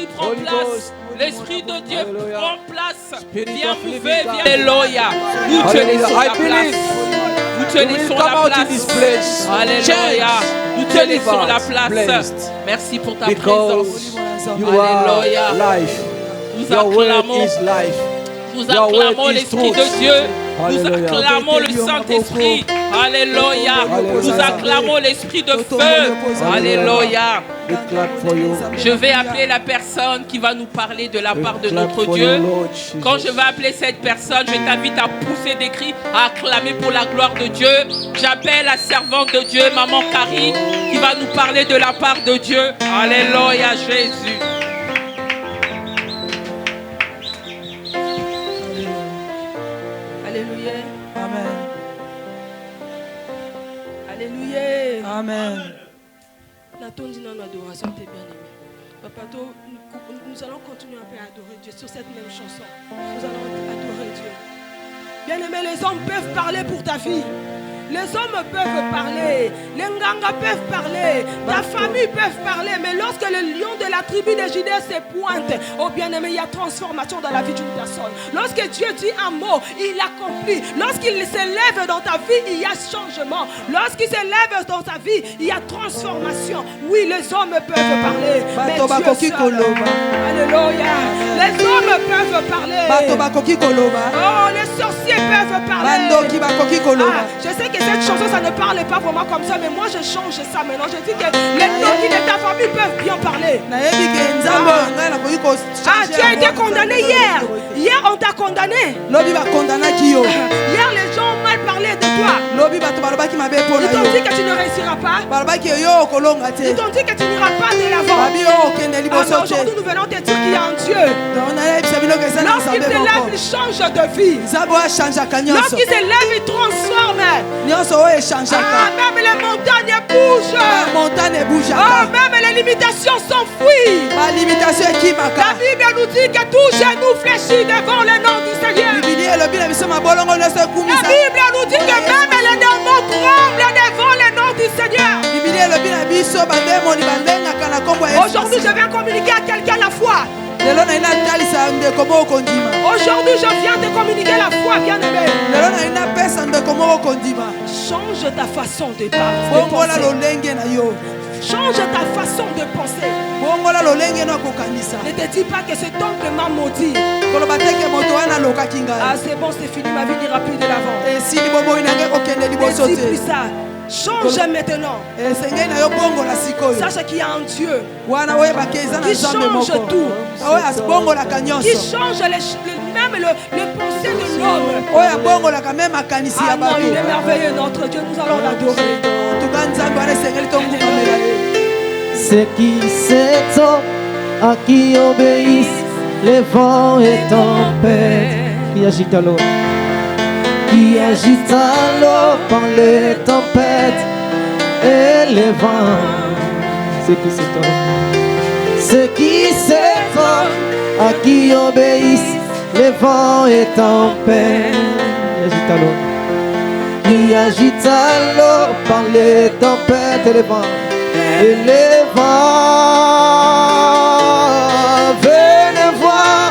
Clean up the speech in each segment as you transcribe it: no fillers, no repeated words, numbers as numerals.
Saint-Esprit, prends place. L'Esprit de Dieu prend place. Viens mouver, viens. Alléluia. Nous te laissons la place. Nous te laissons la place. Alléluia. Nous te laissons la place. Merci pour ta présence. Alléluia. Nous acclamons. Nous acclamons l'Esprit de Dieu. Nous acclamons le Saint-Esprit. Alléluia. Nous acclamons l'Esprit de feu. Alléluia. Je vais appeler la personne qui va nous parler de la part de notre Dieu. Quand je vais appeler cette personne, je t'invite à pousser des cris, à acclamer pour la gloire de Dieu. J'appelle la servante de Dieu, Maman Karine, qui va nous parler de la part de Dieu. Alléluia, Jésus. Alléluia. Amen. Alléluia. Amen. La tonne d'une adoration, t'es bien aimé. Papa, nous allons continuer à adorer Dieu sur cette même chanson. Nous allons adorer Dieu. Bien aimé, les hommes peuvent parler pour ta vie. Les hommes peuvent parler, les ngangas peuvent parler, ta famille peut parler, mais lorsque le lion de la tribu de Judée se pointe, oh bien-aimé, il y a transformation dans la vie d'une personne. Lorsque Dieu dit un mot, il l'accomplit. Lorsqu'il s'élève dans ta vie, il y a changement. Lorsqu'il s'élève dans ta vie, il y a transformation. Oui, les hommes peuvent parler, mais Dieu seul. Alléluia. Les hommes peuvent parler. Oh, les sorciers peuvent parler. Je sais que cette chanson, ça ne parle pas vraiment comme ça, mais moi je change ça maintenant. Je dis que les noms de ta famille peuvent bien parler. Tu as été condamné hier. Hier, on t'a condamné. Hier, les gens ont mal parlé de toi. Ils t'ont dit que tu ne réussiras pas. Ils t'ont dit que tu n'iras pas de l'avant. Aujourd'hui, nous venons te dire qu'il y a un Dieu. Lorsqu'il te lève, il change de vie. Lorsqu'il se lève, il transforme. Même les montagnes bougent. Même les limitations s'enfuient. La Bible nous dit que tout genou fléchit devant le nom du Seigneur. La Bible nous dit que même les démons tremblent devant le nom du Seigneur. Aujourd'hui, je viens communiquer à quelqu'un la foi. Aujourd'hui, je viens te communiquer la foi, bien-aimé. Change ta façon de penser. Change ta façon de penser. Ne te dis pas que cet oncle m'a maudit. Ah, c'est bon, c'est fini, ma vie n'ira plus de l'avant. Ne dis plus ça. Change maintenant. Sache qu'il y a un Dieu qui change tout, qui change même le pensée de l'homme. Ah non, il est merveilleux notre Dieu, nous allons l'adorer. C'est qui cet homme à qui obéissent les vents et tempêtes, qui agite à l'eau, qui agite à l'eau par les tempêtes et les vents. C'est qui cet homme? C'est qui cet homme à qui obéissent les vents et tempêtes, qui agite à l'eau par les tempêtes et les vents. Et les vents, venez voir,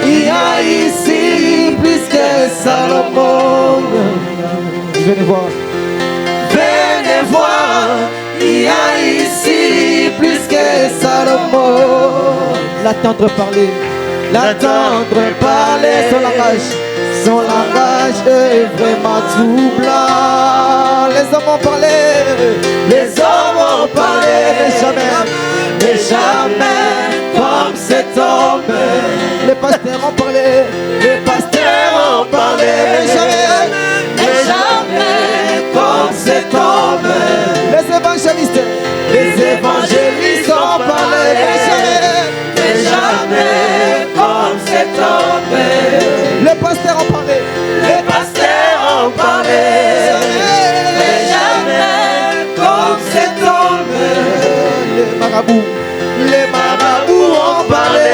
il y a ici plus que Salomon. Venez voir, il y a ici plus que Salomon. L'attendre parler, son langage est vraiment troublant. Les hommes ont parlé, mais jamais comme cet homme. Les pasteurs ont parlé, mais jamais comme cet homme. Les évangélistes ont parlé, mais jamais comme cet homme. Les pasteurs ont parlé, mais jamais comme cet homme. Les marabouts ont parlé,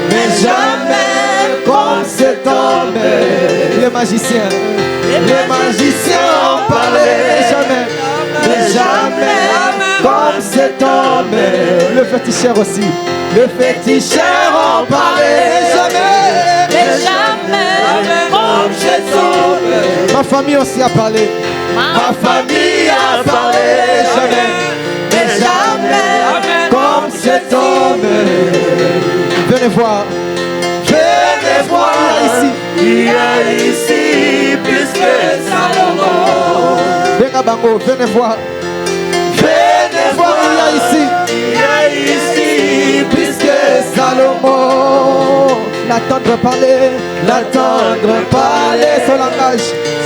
mais jamais comme cet homme. Les magiciens ont parlé, mais jamais comme cet homme. Le féticheur aussi. Le féticheur en parlait jamais. Mais jamais comme cet homme. Ma famille aussi a parlé. Ma famille a parlé jamais. Mais jamais Comme cet homme. Venez voir. Venez voir ici. Il y a ici plus que Salomon. Venez Bango, venez voir. Venez voir Il y a ici plus que Salomon. L'attendre parler, l'attendre parler.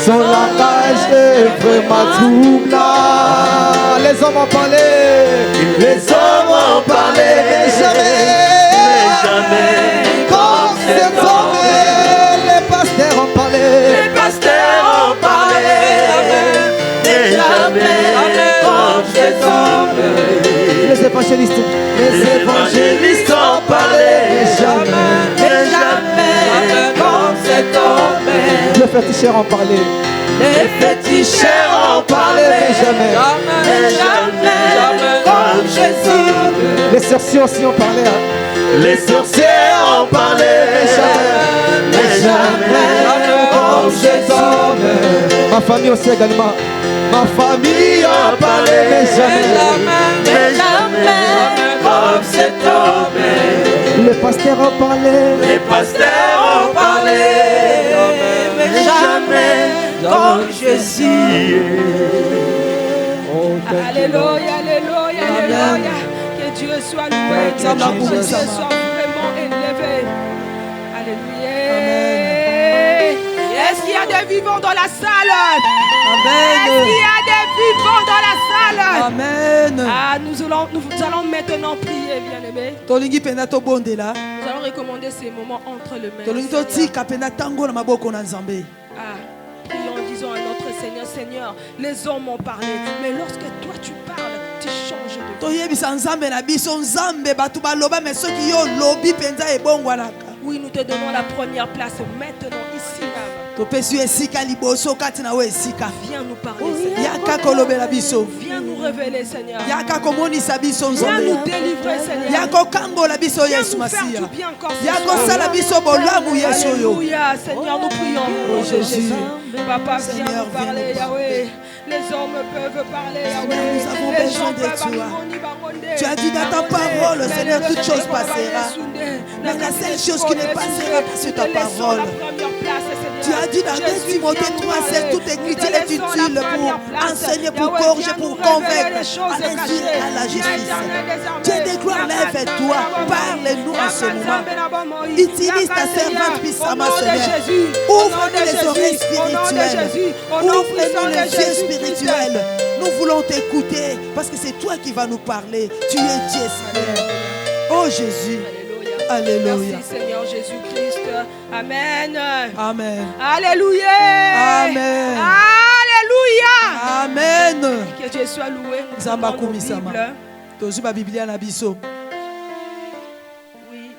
Son langage est vraiment troublant. Les hommes ont parlé, mais jamais comme cet homme. Les pasteurs ont parlé, mais jamais comme cet homme. les évangélistes ont parlé, mais jamais comme cet homme. les féticheurs ont parlé, Les féticheurs ont parlé, mais jamais comme Jésus. les sorciers aussi ont parlé, hein. Les sorciers ont parlé, mais jamais comme Jésus. Ma famille aussi également. Ma famille a parlé, mais jamais comme cet homme. les pasteurs ont parlé, Les pasteurs ont parlé, mais jamais comme Jésus. Alléluia, alléluia, alléluia. Que Dieu soit loué, que Dieu soit vraiment élevé. Alléluia. Est-ce qu'il y a des vivants dans la salle? Est-ce qu'il y a des vivants dans la salle? Amen. Ah, nous allons maintenant prier, bien-aimés. Tolingi pena to bondela. Nous allons recommander ces moments entre les mains. Tolingi to tika pena tango na maboko na Nzambe. Ah, prions en disant à notre Seigneur, Seigneur, les hommes ont parlé, mais lorsque toi tu parles, tu changes de vie. Toyebisa Nzambe na biso Nzambe batu baloba mais soki yo lobi penza ebongwanaka. Oui, nous te donnons la première place maintenant, ici même. Topesi esika liboso kati na we esika. Viens nous parler, Seigneur. Yaka kolobela biso. Viens nous révéler, Seigneur. Yaka komonisa biso Viens Nzambe. nous délivrer, Seigneur. Yako kangola biso Viens Yesu nous faire Masiya. du bien encore ce Yako soir. sala biso bolamu Yesu yo. Alléluia, Seigneur, nous prions. Oh, Jésus. Papa, viens Seigneur, nous parler, viens nous Yahweh. Les hommes peuvent parler, Yahweh. Nous avons Les besoin gens de peuvent toi. abandonner. Tu as dit dans ta parole, Mais Seigneur, le toute chose Seigneur passera. Mais la seule chose qui ne passera pas, c'est ta parole. Tu as dit dans 2 Timothée 3,16, toute écriture est utile pour enseigner, pour corriger, pour convaincre à l'injure et à la justice. Dieu de gloire, lève-toi, parle-nous en ce moment. Utilise ta servante puissamment, Seigneur. Ouvre-nous les oreilles spirituelles. Ouvre-nous les yeux spirituels. Nous voulons t'écouter parce que c'est toi qui vas nous parler. Tu es Dieu, Seigneur. Oh Jésus. Alléluia. Merci Seigneur Jésus-Christ. Amen. Amen. Alléluia. Amen. Alléluia. Amen. Que Dieu soit loué. Nous Zamba prenons nos kumisama. Bibles. Tozu ba Biblia na biso. Oui,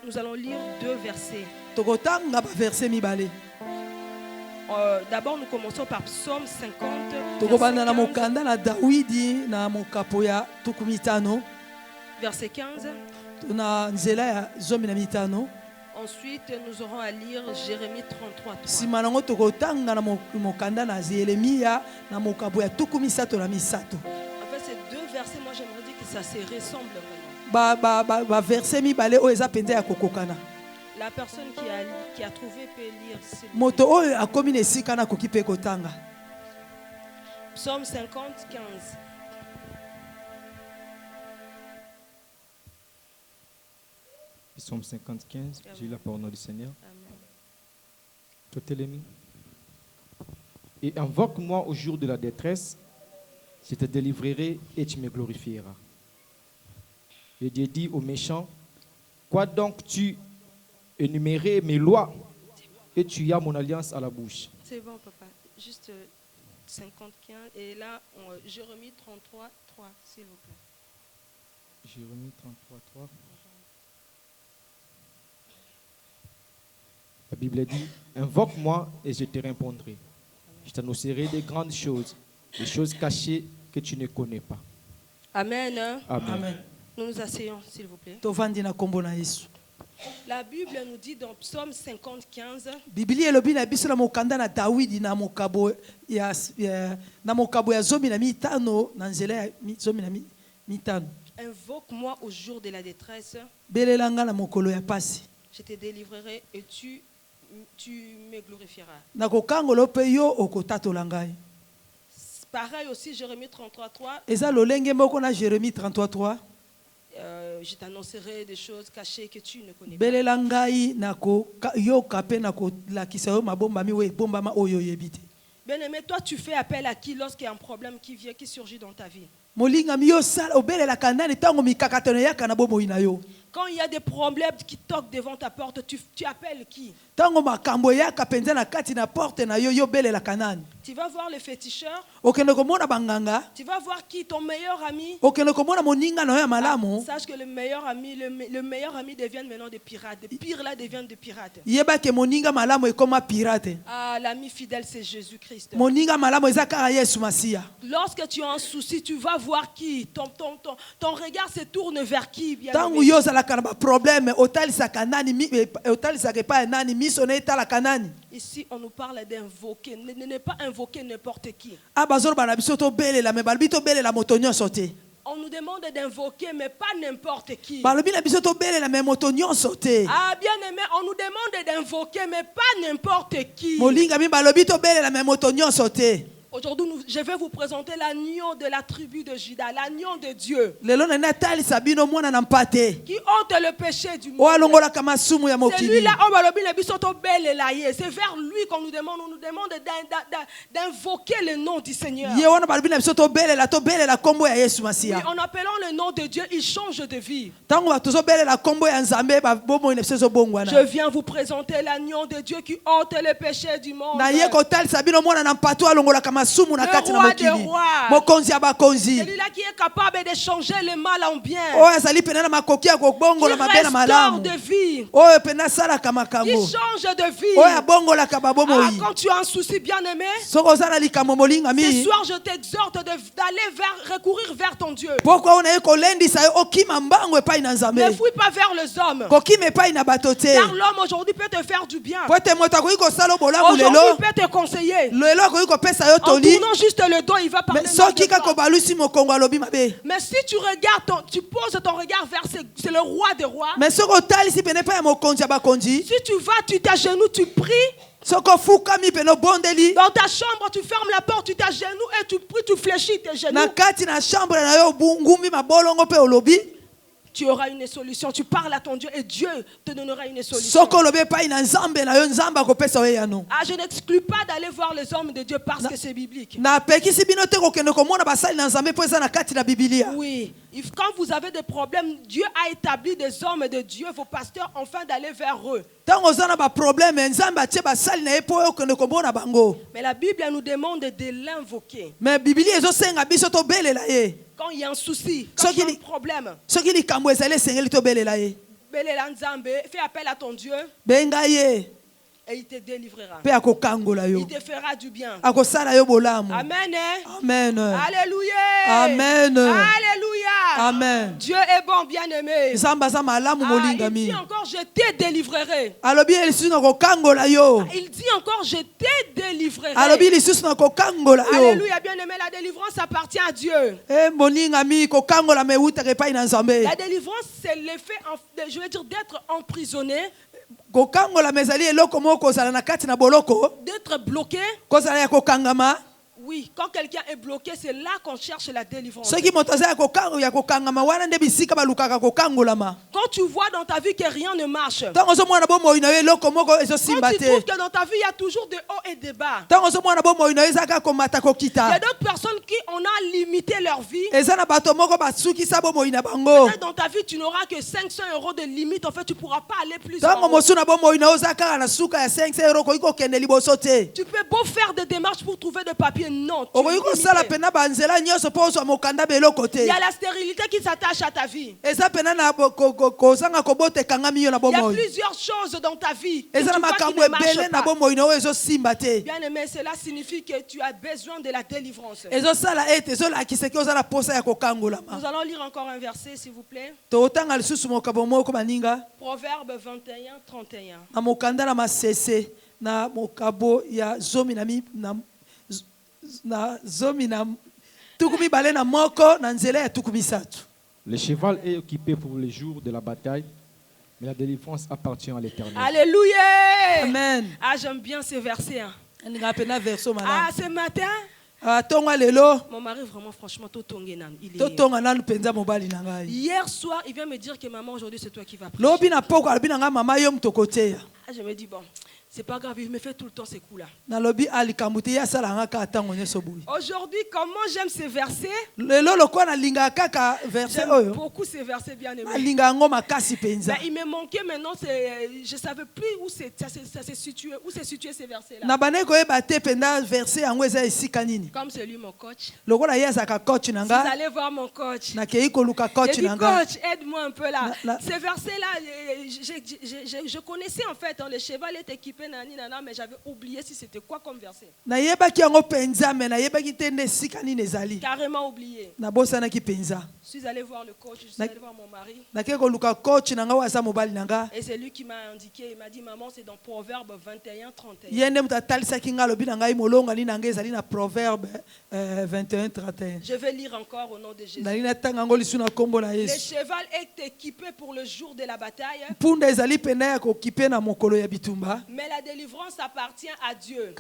nous allons lire 2 versets. Tokotanga ba verset mibale. D'abord, nous commençons par Psaume 50. Tokobanda na verset 15. mokanda na Dawidi na mokapo ya tukumitano. Verset 15. Na nzela ya zomi na mitano. Ensuite, nous aurons à lire Jérémie 33. 3. Sima nango tokotanga na mokanda na Yeremia na mokapo ya tukumisato na misato. En fait, ces 2 versets, moi j'aimerais dire que ça se ressemble vraiment. Ba verset mibale o eza penza ya kokokana. La personne qui a trouvé peut lire. Moto oyo akomi na esika na koki pe kotanga. Psaume 50, 15. Psaume 50, 15. J'ai la parole du Seigneur. Amen. Tout est mis. Et invoque-moi au jour de la détresse, je te délivrerai et tu me glorifieras. Et Dieu dit aux méchants, quoi donc tu énumérer mes lois et tu as mon alliance à la bouche. C'est bon, papa. Juste 55. Et là, Jérémie 33, 3, s'il vous plaît. Jérémie 33, 3. La Bible dit, invoque-moi et je te répondrai. Je t'annoncerai des grandes choses, des choses cachées que tu ne connais pas. Amen. Amen. Amen. Nous nous asseyons, s'il vous plaît. tovandi na kombo na Yesu. La Bible nous dit dans Psaume 50:15. Biblia elobi na biso na mokanda na Dawidi na mokabo ya zomi na mitano na nzela ya zomi na mitano. Invoque-moi au jour de la détresse. Belelanga na mokolo ya pasi. Je te délivrerai et tu me glorifieras. Na kokangolo pe yo okotatola ngai. Pareil aussi, Jérémie 33:3. Eza lolenge moko na Jérémie 33:3. Je t'annoncerai des choses cachées que tu ne connais pas. Belela ngai na ko yo kape na ko lakisa yo mabomba mi we bombama oyo yebite. Bien-aimé, toi tu fais appel à qui lorsqu'il y a un problème qui vient, qui surgit dans ta vie? Molinga mi yo sala obelela kanani tango mikakatano yaka na bomo inayo. Quand il y a des problèmes qui toquent devant ta porte, tu appelles qui? Tango makambo yaka penza na kati na porte na yo belela kanani. Tu vas voir le féticheur. Okende komona banganga. Tu vas voir qui? Ton meilleur ami. Okende komona moninga na yo malamu. Sache que le meilleur ami devient maintenant des pirates. Les pires là deviennent des pirates. Yeba ke moninga malamu e koma pirate. Ah, l'ami fidèle c'est Jésus-Christ. Moninga malamu ezaka Yesu Masia. Lorsque tu as un souci, tu vas voir qui? Ton regard se tourne vers qui? Tango yo zala kana ba problème otalisa kanani otalisa ke pa nani miso na etala kanani. Ici on nous parle d'invoquer, ne pas invoquer n'importe qui. On nous demande d'invoquer, mais pas n'importe qui. Ah, bien aimé, on nous demande d'invoquer, mais pas n'importe qui. Aujourd'hui, je vais vous présenter l'agneau de la tribu de Juda, l'agneau de Dieu. Qui ôte le péché du monde. C'est lui-là, c'est vers lui qu'on nous demande d'invoquer le nom du Seigneur. Oui, en appelant le nom de Dieu, il change de vie. Je viens vous présenter l'agneau de Dieu qui ôte le péché du monde. Le roi des rois. Celui-là qui est capable de changer le mal en bien. Qui restaure de vie. Qui change de vie. Ah, quand tu as un souci bien aimé, ce soir je t'exhorte d'aller recourir vers ton Dieu. Ne fouille pas vers les hommes. Car l'homme aujourd'hui peut te faire du bien. Aujourd'hui il peut te conseiller. En tournant juste le dos, il va parler mal de toi. Mais si tu regardes, tu poses ton regard vers c'est le roi des rois. Si tu vas, tu t'agenouilles, tu pries. Dans ta chambre, tu fermes la porte, tu t'agenouilles et tu pries, tu fléchis tes genoux. Tu auras une solution. Tu parles à ton Dieu et Dieu te donnera une solution. Ah, je n'exclus pas d'aller voir les hommes de Dieu parce que c'est biblique. Oui. Quand vous avez des problèmes, Dieu a établi des hommes de Dieu, vos pasteurs, afin d'aller vers eux. Mais la Bible nous demande de l'invoquer. Quand il y a un souci, quand il y a un problème, fais appel à ton Dieu et il te délivrera. Il te fera du bien. Amen. Amen. Alléluia. Amen. Alléluia. Amen. Dieu est bon, bien-aimé. Il dit encore, je te délivrerai. Il dit encore, je te délivrerai. Alléluia, bien-aimé. La délivrance appartient à Dieu. La délivrance, c'est l'effet, je veux dire, d'être emprisonné. D'être bloqué. Oui, quand quelqu'un est bloqué, c'est là qu'on cherche la délivrance. Quand tu vois dans ta vie que rien ne marche, quand tu trouves que dans ta vie il y a toujours des hauts et des bas, il y a d'autres personnes qui on a limité leur vie. Peut-être dans ta vie tu n'auras que 500 € de limite, en fait tu ne pourras pas aller plus loin. Tu peux beau faire des démarches pour trouver des papiers, non. Il y a la stérilité qui s'attache à ta vie. Il y a plusieurs choses dans ta vie que tu vois qui ne marchent pas. Bien aimé, cela signifie que tu as besoin de la délivrance. Nous allons lire encore un verset, s'il vous plaît. Proverbe 21, 31. Le cheval est équipé pour les jours de la bataille, mais la délivrance appartient à l'Éternel. Alléluia. Amen. Ah, j'aime bien ce verset. Hein. Ah, ce matin, mon mari, vraiment, franchement, il est... Hier soir, il vient me dire que maman, aujourd'hui, c'est toi qui vas prêcher. Ah, je me dis, bon, c'est pas grave, il me fait tout le temps ces coups-là. Aujourd'hui, comment j'aime ces versets? J'aime beaucoup ces versets, bien aimés. Il me manquait maintenant, je ne savais plus où ça s'est situé, où s'est situé ces versets-là. Comme c'est lui mon coach. Si vous allez voir mon coach, je dis, coach, aide-moi un peu là. Ces versets-là, je connaissais en fait, hein, le cheval est équipé, mais j'avais oublié si c'était quoi comme verset. Carrément oublié. Je suis allé voir le coach, je suis allé voir mon mari. Et c'est lui qui m'a indiqué, il m'a dit, maman, c'est dans Proverbe 21, 31. Je vais lire encore au nom de Jésus. Le cheval est équipé pour le jour de la bataille. Mais la délivrance appartient à Dieu.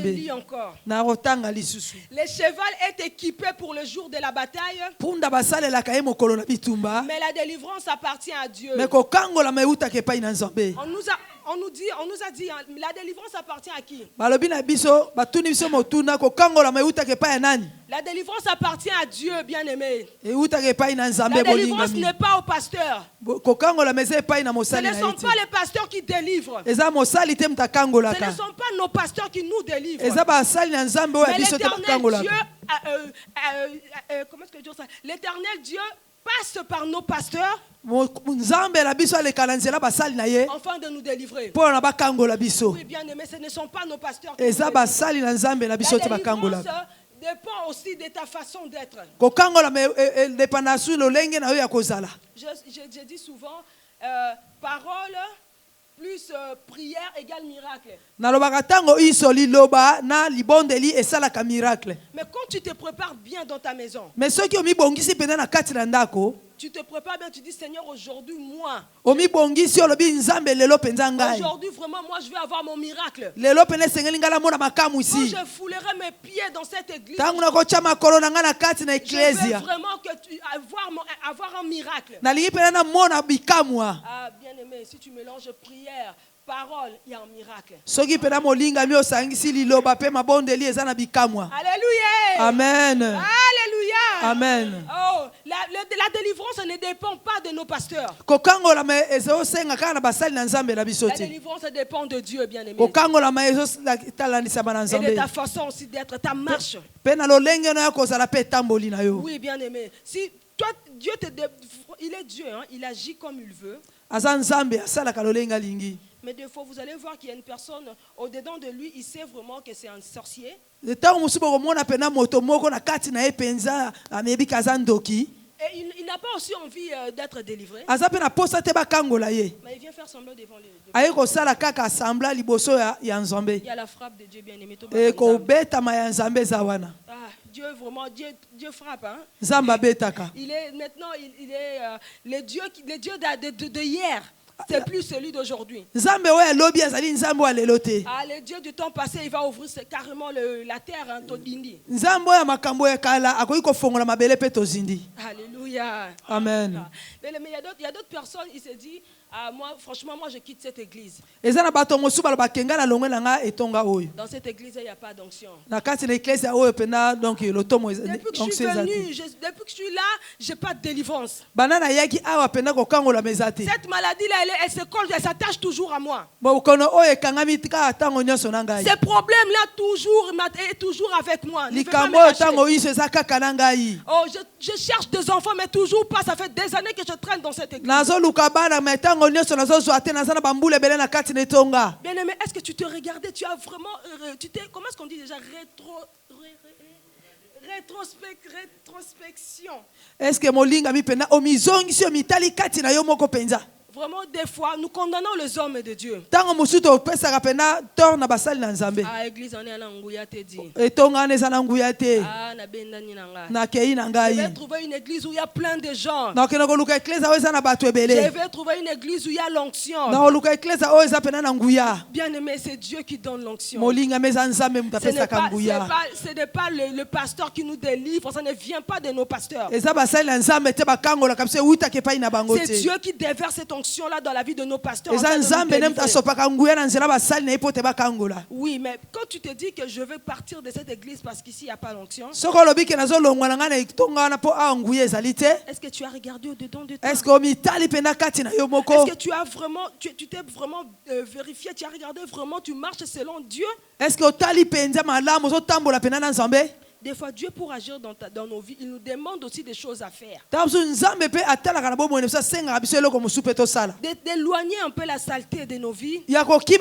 Je lis encore. Le cheval est équipé pour le jour de la bataille. Mais la délivrance appartient à Dieu. On nous a dit, la délivrance appartient à qui? La délivrance appartient à Dieu, bien aimé. La délivrance n'est pas au pasteur. Ce ne sont pas les pasteurs qui délivrent. Ce ne sont pas nos pasteurs qui nous délivrent. Mais l'éternel Dieu, comment est-ce que je dis ça? L'éternel Dieu passe par nos pasteurs afin de nous délivrer. Oui, bien aimé, ce ne sont pas nos pasteurs qui nous délivrent. La délivrance dépend aussi de ta façon d'être. Je dis souvent, parole plus prière égale miracle. Mais quand tu te prépares bien dans ta maison, tu te prépares bien, tu dis, Seigneur, aujourd'hui, moi, aujourd'hui, vraiment, moi, je vais avoir mon miracle. Quand je foulerai mes pieds dans cette église, je veux vraiment avoir un miracle. Ah, bien aimé, si tu mélanges prière, parole, il y a un miracle. Alléluia. Amen. Alléluia. Amen. Oh, la délivrance ne dépend pas de nos pasteurs. La délivrance dépend de Dieu, bien aimé. Et de ta façon aussi d'être, ta marche. Oui, bien aimé. Si toi, Dieu il est Dieu, hein, il agit comme il veut. Mais des fois, vous allez voir qu'il y a une personne au-dedans de lui, il sait vraiment que c'est un sorcier. Et il n'a pas aussi envie d'être délivré. Mais il vient faire semblant devant lui. Il y a la frappe de Dieu, bien aimé. Dieu vraiment, Dieu frappe. Hein? Il est maintenant, il est le Dieu de hier. C'est plus celui d'aujourd'hui. Ah, le Dieu du temps passé, il va ouvrir carrément la terre. Hein, Alléluia. Amen. Mais il y a d'autres personnes, ils se disent, Ah, moi, franchement, moi, je quitte cette église. Dans cette église, il n'y a pas d'onction. Depuis que je suis là, je n'ai pas de délivrance. Cette maladie-là, elle se colle, elle s'attache toujours à moi. Ces problèmes-là est toujours avec moi. Oh, je cherche des enfants, mais toujours pas. Ça fait des années que je traîne dans cette église. Bien-aimé, est-ce que tu te regardais? Tu as vraiment. Comment est-ce qu'on dit déjà? Rétrospection. Est-ce que vraiment, des fois, nous condamnons les hommes de Dieu. Ah, église, on est à l'angouya, te dit. Ah, je vais trouver une église où il y a plein de gens. Je vais trouver une église où il y a l'onction. Bien aimé, c'est Dieu qui donne l'onction. Ce n'est pas le pasteur qui nous délivre. Ça ne vient pas de nos pasteurs. C'est Dieu qui déverse cette onction là dans la vie de nos pasteurs. Oui, mais quand tu te dis que je veux partir de cette église parce qu'ici il n'y a pas l'onction, est-ce que tu as regardé au-dedans de toi? Est-ce que tu as vraiment, tu t'es vraiment vérifié, tu as regardé vraiment, tu marches selon Dieu? Est-ce que des fois, Dieu, pour agir dans nos vies, il nous demande aussi des choses à faire. D'éloigner un peu la saleté de nos vies. D'éloigner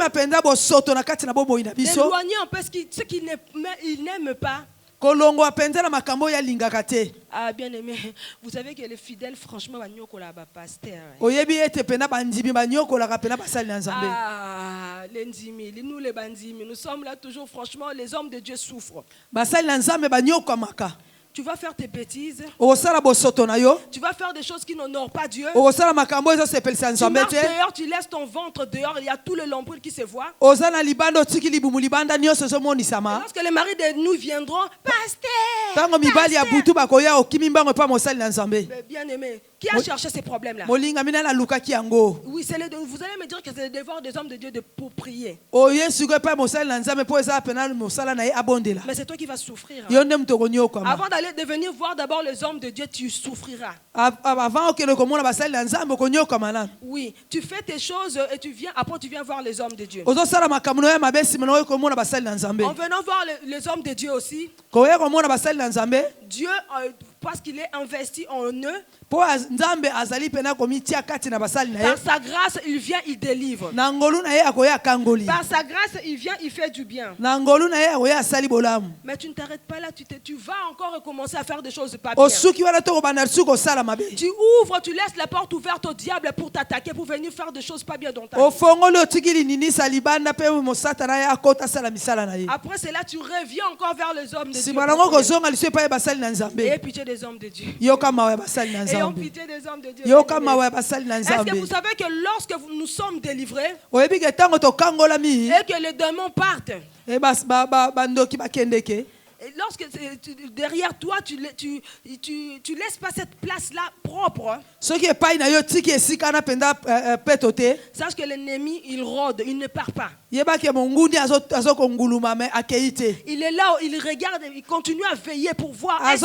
un peu ce qu'il n'aime pas. Ah, bien aimé, vous savez que les fidèles, franchement, pasteur. Ah, nous les bandimi, nous sommes là toujours, franchement, les hommes de Dieu souffrent. Tu vas faire tes bêtises. Tu vas faire des choses qui n'honorent pas Dieu. Tu marches dehors, tu laisses ton ventre dehors, il y a tout le nombril qui se voit. Et lorsque les maris de nous viendront, pasteur, bien aimé, qui a cherché ces problèmes-là? Oui, vous allez me dire que c'est le devoir des hommes de Dieu pour prier. Mais c'est toi qui vas souffrir. Avant d'aller devenir voir d'abord les hommes de Dieu, tu souffriras. Oui, tu fais tes choses et après tu viens voir les hommes de Dieu. En venant voir les hommes de Dieu aussi, Dieu, parce qu'il est investi en eux, par sa grâce, il vient, il délivre. Par sa grâce, il vient, il fait du bien. Mais tu ne t'arrêtes pas là, tu vas encore recommencer à faire des choses pas bien. Tu ouvres, tu laisses la porte ouverte au diable pour t'attaquer, pour venir faire des choses pas bien dans ta vie. Après cela, tu reviens encore vers les hommes de Dieu. Et pitié des hommes de Dieu. Ayons pitié des hommes de Dieu. Est-ce que vous savez que lorsque nous sommes délivrés et que les démons partent, et lorsque derrière toi, tu laisses pas cette place-là propre, sache que l'ennemi, il rôde, il ne part pas. Il est là, il regarde, il continue à veiller pour voir est-ce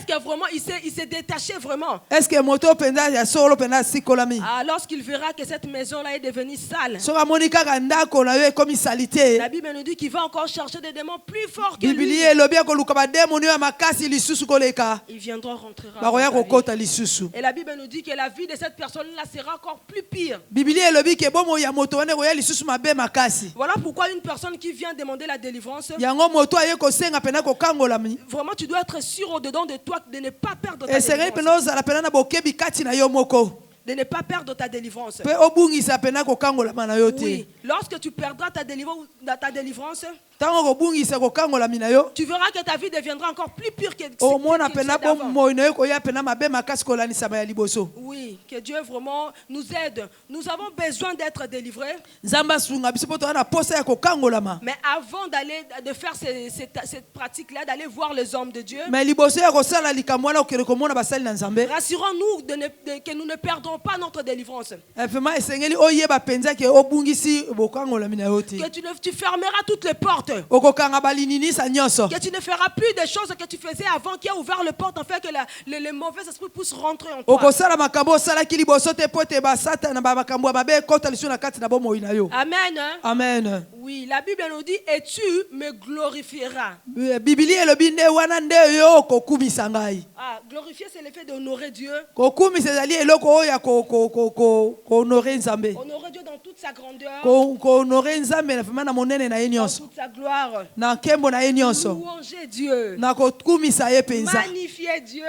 que vraiment il s'est détaché vraiment. Lorsqu'il verra que cette maison-là est devenue sale, la Bible nous dit qu'il va encore chercher des démons plus forts que lui. Ils viendront rentrer. Et la Bible nous dit que la vie de cette personne-là sera encore plus pire. Voilà pourquoi une personne qui vient demander la délivrance, vraiment tu dois être sûr au-dedans de toi de ne pas perdre ta délivrance. De ne pas perdre ta délivrance. Oui. Lorsque tu perdras ta délivrance, tu verras que ta vie deviendra encore plus pure que oui, que Dieu vraiment nous aide. Nous avons besoin d'être délivrés. Mais avant de faire cette pratique-là, d'aller voir les hommes de Dieu, rassurons-nous que nous ne perdrons pas notre délivrance. Que tu fermeras toutes les portes. Que tu ne feras plus des choses que tu faisais avant, qui a ouvert les portes en fait que les mauvais esprits puissent rentrer en toi. Amen. Amen. Oui, la Bible nous dit et tu me glorifieras. Glorifier, c'est le fait d'honorer Dieu. Honorer Dieu dans toute sa grandeur. Dans toute sa gloire. Louanger Dieu. Magnifier Dieu.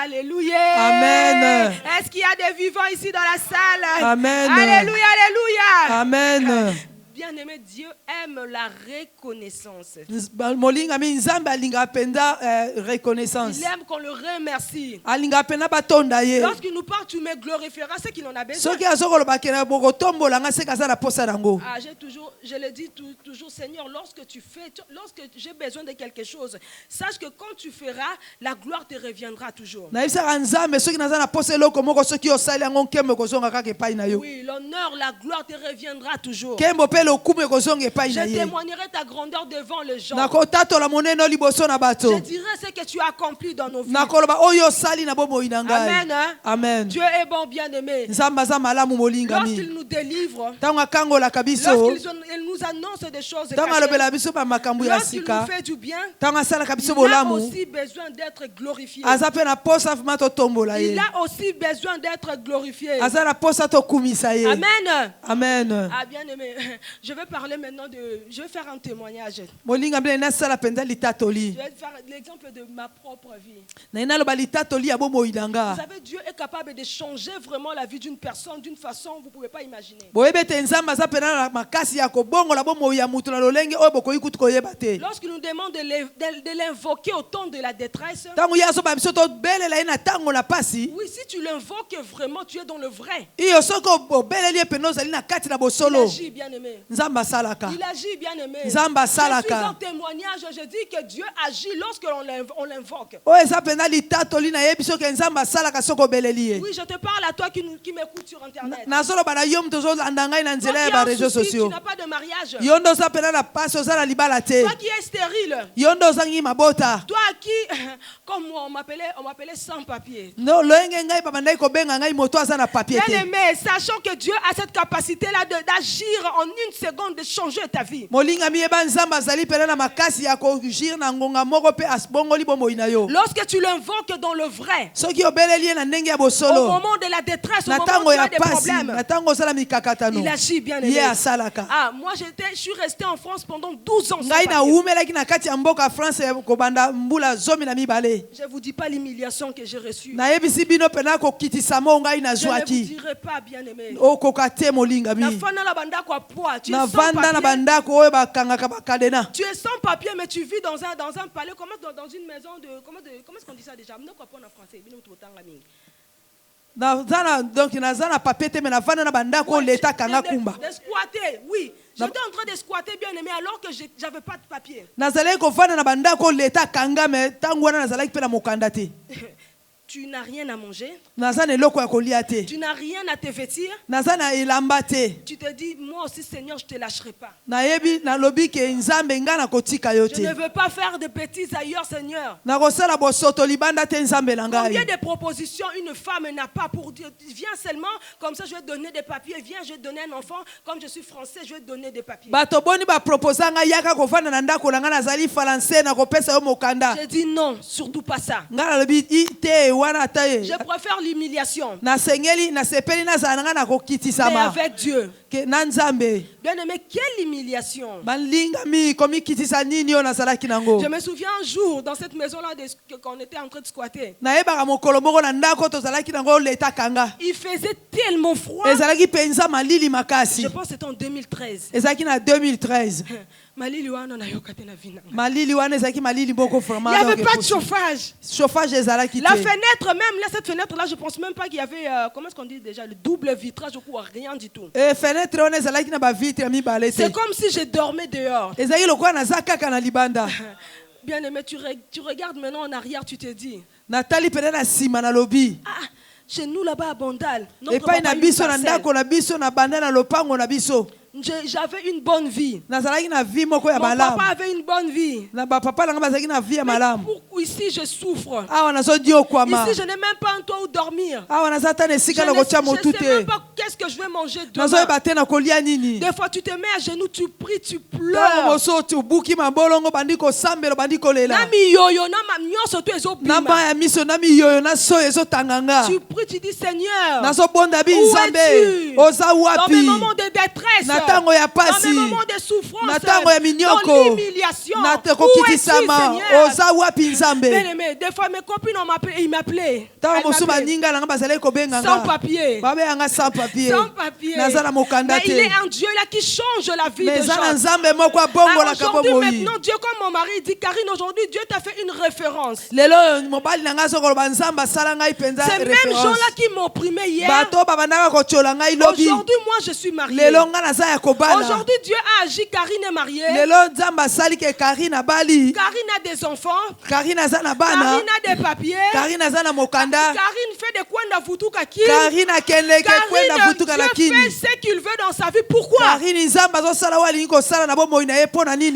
Alléluia. Amen. Est-ce qu'il y a des vivants ici dans la salle? Amen. Alléluia, alléluia. Amen. Bien-aimé, Dieu aime la reconnaissance. Il aime qu'on le remercie. Lorsqu'il nous parle, tu me glorifieras, c'est qu'il en a besoin. Je le dis toujours, Seigneur, lorsque j'ai besoin de quelque chose, sache que quand tu feras, la gloire te reviendra toujours. Oui, l'honneur, la gloire te reviendra toujours. Je témoignerai ta grandeur devant les gens. Je dirai ce que tu as accompli dans nos vies. Amen. Amen. Dieu est bon, bien-aimé. Lorsqu'il nous délivre, lorsqu'il nous annonce des choses cachées, lorsqu'il nous fait du bien, il a aussi besoin d'être glorifié. Il a aussi besoin d'être glorifié. Amen. Amen. Ah, bien-aimé, je vais parler maintenant je vais faire un témoignage. Je vais faire l'exemple de ma propre vie. Vous savez, Dieu est capable de changer vraiment la vie d'une personne d'une façon que vous ne pouvez pas imaginer. Lorsqu'il nous demande de l'invoquer au temps de la détresse, oui, si tu l'invoques vraiment, tu es dans le vrai. Il agit, bien-aimé. Il agit, bien-aimé. Je suis en témoignage, je dis que Dieu agit lorsque on l'invoque. Oui, je te parle à toi qui m'écoutes sur Internet. Toi qui as souci, tu n'as pas de mariage. Toi qui es stérile. Toi qui, comme moi, on m'appelait sans papier. Bien-aimé, sachant que Dieu a cette capacité-là d'agir en une seconde, de changer ta vie. Lorsque tu l'invoques dans le vrai, au moment de la détresse, au moment où tu as des problèmes, il agit, bien aimé. Moi, je suis resté en France pendant 12 ans. Je ne vous dis pas l'humiliation que j'ai reçue. Je ne vous dirai pas, bien aimé. Tu es sans papier, mais tu vis dans un palais, dans une maison de... Comment est-ce qu'on dit ça déjà? Donc, de squatter, oui. J'étais en train de squatter, bien aimé, alors que je n'avais pas de papier. Tu n'as rien à manger. Tu n'as rien à te vêtir. Tu te dis, moi aussi, Seigneur, je ne te lâcherai pas. Je ne veux pas faire de bêtises ailleurs, Seigneur. Combien de propositions une femme n'a pas pour dire, viens seulement, comme ça je vais te donner des papiers. Viens, je vais te donner un enfant. Comme je suis français, je vais te donner des papiers. J'ai dit non, surtout pas ça. Je préfère l'humiliation. Mais avec Dieu. Bien-aimé, quelle humiliation. Je me souviens un jour dans cette maison-là qu'on était en train de squatter. Il faisait tellement froid. Je pense que c'était en 2013. Il n'y avait pas de chauffage. La fenêtre même, là, cette fenêtre-là, je ne pense même pas qu'il y avait, comment est-ce qu'on dit déjà, le double vitrage, rien du tout. C'est comme si je dormais dehors. Bien aimé, tu regardes maintenant en arrière, tu te dis. Chez nous là-bas à Bandal, j'avais une bonne vie. Mon papa avait une bonne vie. Ici, je souffre. Ici, je n'ai même pas un toit où dormir. Je ne sais même pas qu'est-ce que je vais manger demain. Des fois, tu te mets à genoux, tu pries, tu pleures. Tu pries, tu dis Seigneur, où es-tu? Dans mes moments de détresse, dans mes moments de souffrance, dans l'humiliation, où es-tu, Seigneur? Bien aimé, des fois mes copines m'appelaient sans papier. Mais il est un Dieu là qui change la vie des gens. Aujourd'hui, maintenant, Dieu, comme mon mari dit, Karine, aujourd'hui, Dieu t'a fait une référence. Ces mêmes gens-là qui m'opprimaient hier, aujourd'hui, moi, je suis mariée. Aujourd'hui, Dieu a agi, Karine est mariée. Karine a des enfants. Karine a des papiers. Karine fait des coins d'Avutuka. Karine Dieu fait ce qu'il veut dans sa vie. Pourquoi?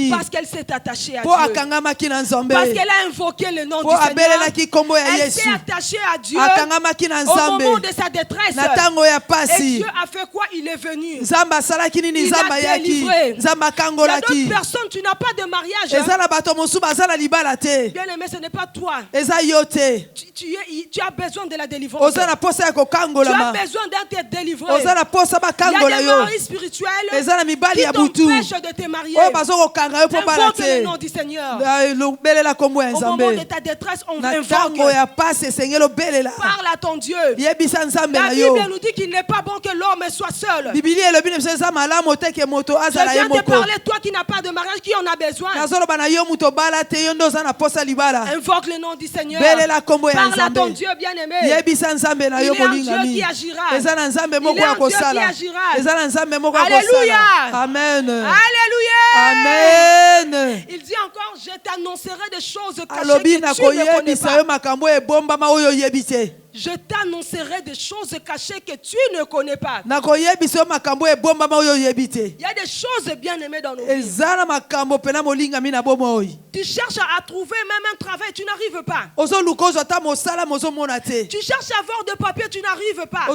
Parce qu'elle s'est attachée à Dieu. Parce qu'elle a invoqué le nom du Seigneur. Elle s'est attachée à Dieu au moment de sa détresse. Et Dieu a fait quoi? Il est venu. Il a délivré. Il y a d'autres personnes, tu n'as pas de mariage. Bien aimé, ce n'est pas toi. Tu as besoin de la délivrance. Tu as besoin d'être délivré. Il y a des maris spirituels qui t'empêchent de te marier. Invoque le nom du Seigneur. Au moment de ta détresse, on invoque. Parle à ton Dieu. La Bible nous dit qu'il n'est pas bon que l'homme soit seul. Je viens de parler, toi qui n'as pas de mariage, qui en a besoin. Invoque le nom du Seigneur. Parle à ton Dieu bien-aimé. Il est un Dieu qui agira. Il est un Dieu qui agira. Alléluia. Amen. Alléluia. Amen. Il dit encore, je t'annoncerai des choses cachées que tu ne connais pas. Je t'annoncerai des choses cachées que tu ne connais pas. Il y a des choses bien aimées dans nos vies. Tu cherches à trouver même un travail, tu n'arrives pas. Tu cherches à avoir de papier, tu n'arrives pas. Tu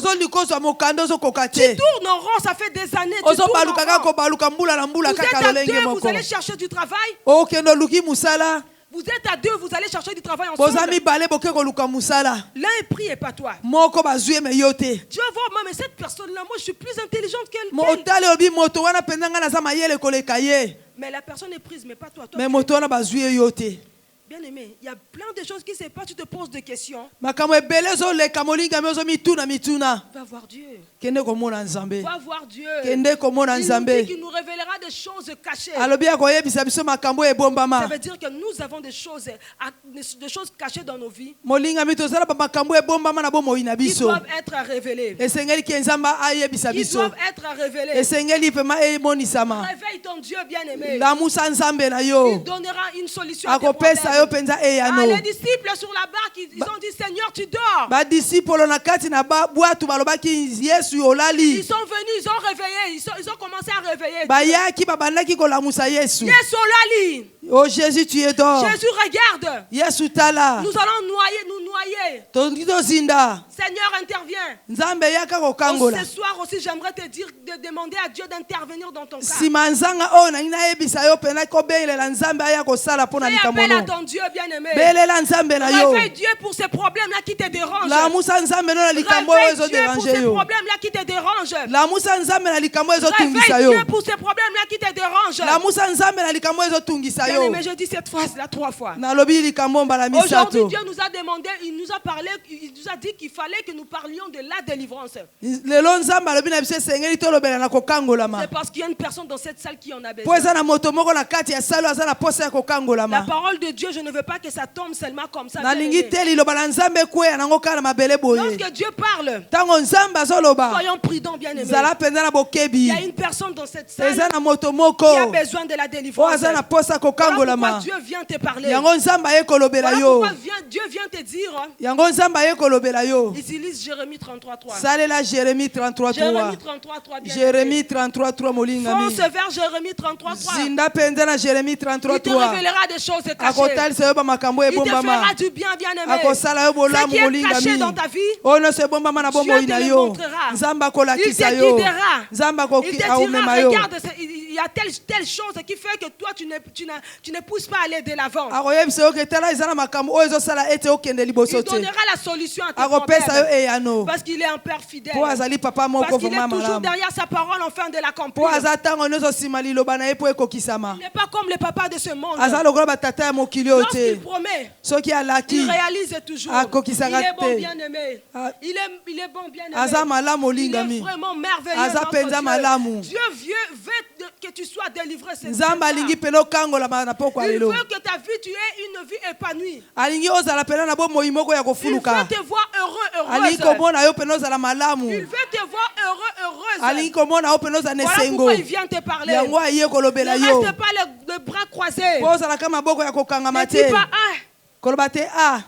tournes en rond, ça fait des années. Tu tournes en rond. Vous êtes à deux, vous allez chercher du travail. Vous êtes à deux, vous allez chercher du travail ensemble. L'un est pris et pas toi. Tu vas voir, mais cette personne-là, moi je suis plus intelligente qu'elle. Mais la personne est prise, mais pas toi. Bien aimé, il y a plein de choses qui se passent, tu te poses des questions. Va voir Dieu. Va voir Dieu. Il nous dit qu'il nous révélera des choses cachées. Ça veut dire que nous avons des choses cachées dans nos vies. Ils doivent être révélés. Ils doivent être révélés. Réveille ton Dieu bien-aimé. Il donnera une solution à tes problèmes. Les disciples sur la barque, ils ont dit Seigneur, tu dors. Ils sont venus, ils ont réveillé, ils ont commencé à réveiller. Yes, Olali. Oh Jésus, tu es d'or. Jésus, regarde. Yesu tala. Nous allons nous noyer. Seigneur, interviens. Ce soir aussi, j'aimerais te dire de demander à Dieu d'intervenir dans ton cas. Fais appel à ton Dieu bien-aimé. Réveille Dieu pour ces problèmes-là qui te dérangent. Réveille Dieu pour ces problèmes-là qui te dérangent. Réveille Dieu pour ces problèmes-là qui te dérangent. Mais je dis cette phrase-là 3 fois. Aujourd'hui, Dieu nous a demandé, il nous a parlé, il nous a dit qu'il fallait que nous parlions de la délivrance. C'est parce qu'il y a une personne dans cette salle qui en a besoin. La parole de Dieu, je ne veux pas que ça tombe seulement comme ça. Lorsque Dieu parle, soyons prudents, bien-aimés. Il y a une personne dans cette salle qui a besoin de la délivrance. Voilà pourquoi Dieu vient te parler. Voilà pourquoi Dieu vient te dire. Utilise Jérémie 33.3. Jérémie 33.3. Jérémie 33.3. Fonce vers Jérémie 33.3. Il te révélera des choses cachées. Il te fera du bien, bien-aimé. Ce qui est caché dans ta vie, Dieu te le montrera. Il te guidera. Il te dira, regarde, il y a telle chose qui fait que toi tu ne pousses pas à aller de l'avant. Il donnera la solution à tes problèmes. Parce qu'il est un Père fidèle. Parce qu'il est toujours derrière sa parole en fin de l'accomplir. Il n'est pas comme le papa de ce monde. Lorsqu'il promet, il réalise toujours. Il est bon, bien-aimé. Il est bon, bien-aimé. Il est vraiment merveilleux. Dieu veut que tu sois délivré. Il veut que ta vie, tu aies une vie épanouie. Il veut te voir heureux, heureuse. Il veut te voir heureux, heureuse. Voilà pourquoi il vient te parler. Ne reste pas les bras croisés. Ne dis pas,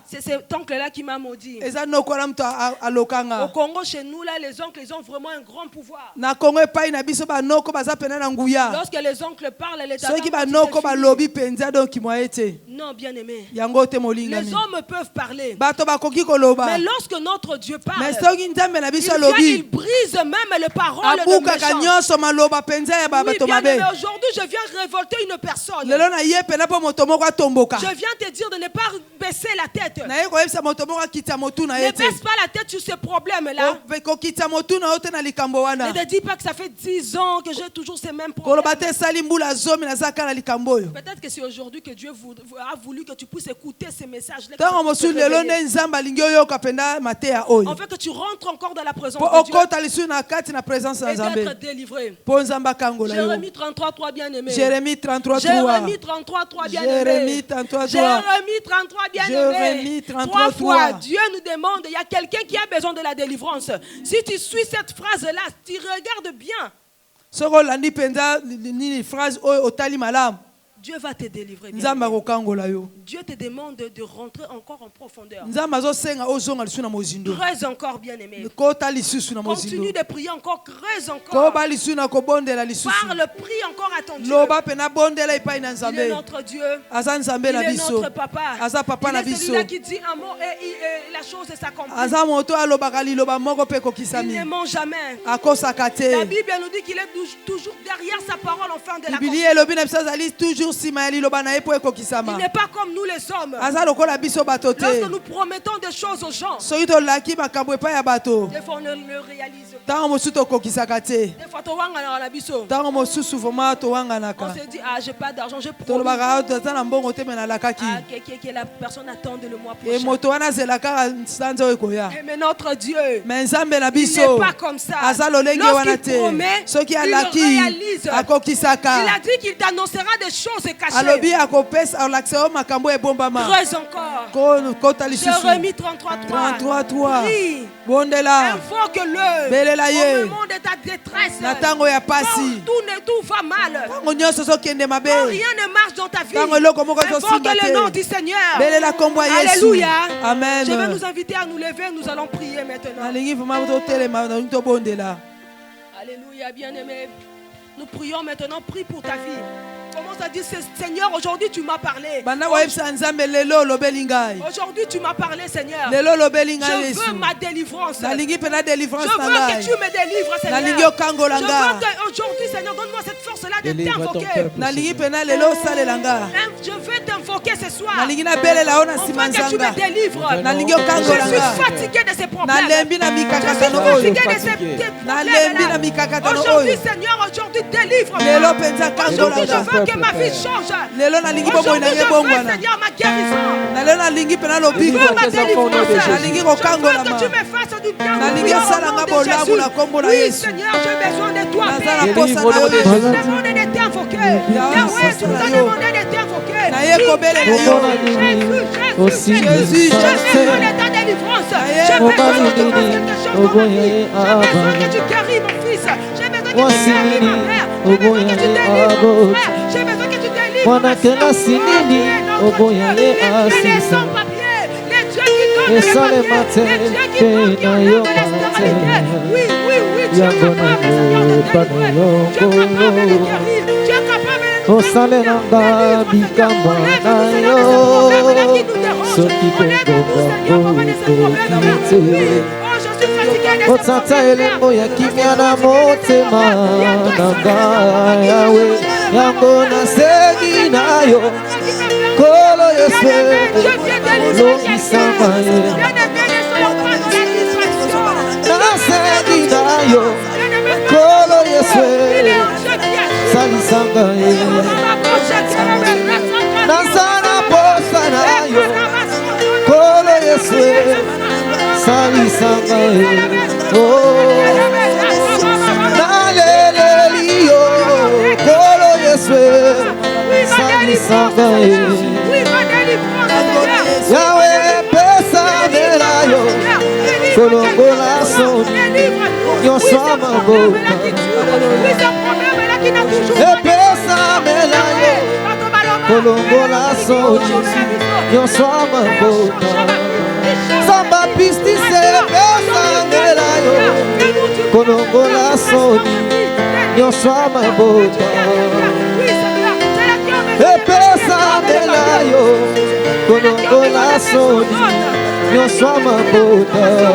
c'est cet oncle-là qui m'a maudit. Au Congo, chez nous, là, les oncles, ils ont vraiment un grand pouvoir. Lorsque les oncles parlent, les non, bien-aimé. Les hommes peuvent parler. Mais lorsque notre Dieu parle, il brise même les paroles de méchants. Oui, bien-aimé, aujourd'hui, je viens révolter une personne. Je viens te dire de ne pas baisser la tête. Ne baisse pas la tête sur ces problèmes-là. Ne te dis pas que ça fait 10 ans que j'ai toujours ces mêmes problèmes. Peut-être que c'est aujourd'hui que Dieu a voulu que tu puisses écouter ces messages-là. On veut que tu rentres encore dans la présence de Dieu et d'être délivré. Jérémie 33.3, bien-aimé. Jérémie 33.3, bien-aimé. Jérémie 33, bien-aimé. 3 fois, Dieu nous demande, il y a quelqu'un qui a besoin de la délivrance. Si tu suis cette phrase-là, tu regardes bien. Dieu va te délivrer. Dieu te demande de rentrer encore en profondeur. Creuse encore, bien-aimé. Continue de prier encore, creuse encore. Parle, prie encore à ton Dieu. Il est notre Dieu. Il est notre papa. Il est celui-là qui dit un mot et la chose s'accomplit. Il ne ment jamais. La Bible nous dit qu'il est toujours derrière sa parole en fin de la confiance. Il n'est pas comme nous les hommes. Lorsque nous promettons des choses aux gens, des fois on ne le réalise pas. Des fois on se dit, j'ai pas d'argent, je promets. Que la personne attende le mois prochain. Mais notre Dieu, il n'est pas comme ça. Lorsqu'il promet, il réalise. Il a dit qu'il t'annoncera des choses cachées. Creuse encore. Jérémie 33.3. Prie. Invoque-le au moment de ta détresse. Quand tout va mal, quand rien ne marche dans ta vie, invoque le nom du Seigneur. Alléluia. Amen. Je vais nous inviter à nous lever. Nous allons prier maintenant. Alléluia, bien-aimé. Nous prions maintenant. Prie pour ta vie. Commence commence à dire, Seigneur, aujourd'hui tu m'as parlé. Aujourd'hui tu m'as parlé, Seigneur. Je veux ma délivrance. Je veux que tu me délivres, Seigneur. Je veux qu'aujourd'hui, Seigneur, donne-moi cette force-là de t'invoquer. Je veux t'invoquer ce soir. Afin que tu me délivres. Je suis fatigué de ces problèmes. Je suis fatigué de ces problèmes. Aujourd'hui, Seigneur, aujourd'hui délivre-moi. Aujourd'hui, je veux que ma vie change. Aujourd'hui, je veux, Seigneur, ma guérison. Je veux ma délivrance. Je veux que tu me fasses du bien. Au nom de Jésus. Oui, Seigneur, j'ai besoin de toi. Je t'ai demandé de t'invoquer. Yahweh, tu t'as demandé de t'invoquer. Jésus, j'ai besoin de ta délivrance. J'ai besoin que tu fasses quelque chose dans ma vie. J'ai besoin que tu guéris mon fils. J'ai besoin que tu guéris ma mère. J'ai besoin que tu délivres mon frère. J'ai besoin que tu délivres ma soeur. Les sans-papiers, les dieux qui donnent les papiers, les dieux qui donnent de la stabilité. Oui, tu es capable, Seigneur, de délivrer. Tu es capable de guérir. Tu es capable de nous délivrer. Lève-nous, Seigneur, qui nous dérange. Lève-nous, Seigneur, pour mener ces problèmes. Oui. Je suis fatigué de ces Yo